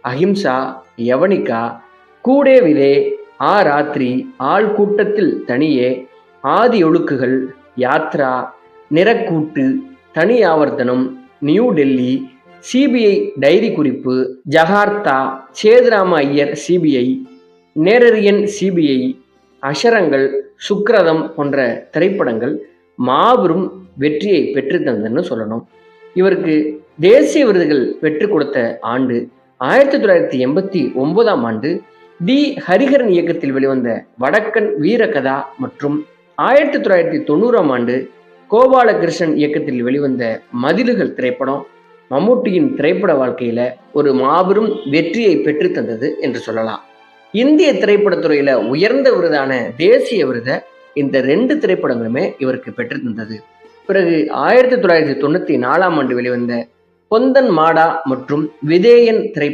அஹிம்சா, யவனிகா, கூடே விதே, ஆ ராத்திரி, ஆள் கூட்டத்தில் தனியே, ஆதி ஒழுக்குகள், Yatra, Nirakkoottu, Thani Avarthanam, new Delhi, CBI diary Kurippu, Jagratha, Sethurama Iyer CBI, Nerariyan CBI, Aksharangal, Sukrutham போன்ற திரைப்படங்கள் மாபெரும் வெற்றியை பெற்றுத்தந்தன்னு சொல்லணும். இவருக்கு தேசிய விருதுகள் பெற்றுக் கொடுத்த ஆண்டு 1989ஆம் ஆண்டு டி ஹரிஹரன் இயக்கத்தில் வெளிவந்த வடக்கன் வீரகதா மற்றும் 1990ஆம் ஆண்டு கோபாலகிருஷ்ணன் இயக்கத்தில் வெளிவந்த மதில்கள் திரைப்படம் மம்முட்டியின் திரைப்பட வாழ்க்கையில ஒரு மாபெரும் வெற்றியை பெற்றுத்தந்தது என்று சொல்லலாம். இந்திய திரைப்படத்துறையில உயர்ந்த விருதான தேசிய விருதை இந்த 2 திரைப்படங்களுமே இவருக்கு பெற்றுத்தந்தது. பிறகு 1994ஆம் ஆண்டு வெளிவந்த பொந்தன் மாடா மற்றும் விதேயன் திரைப்பட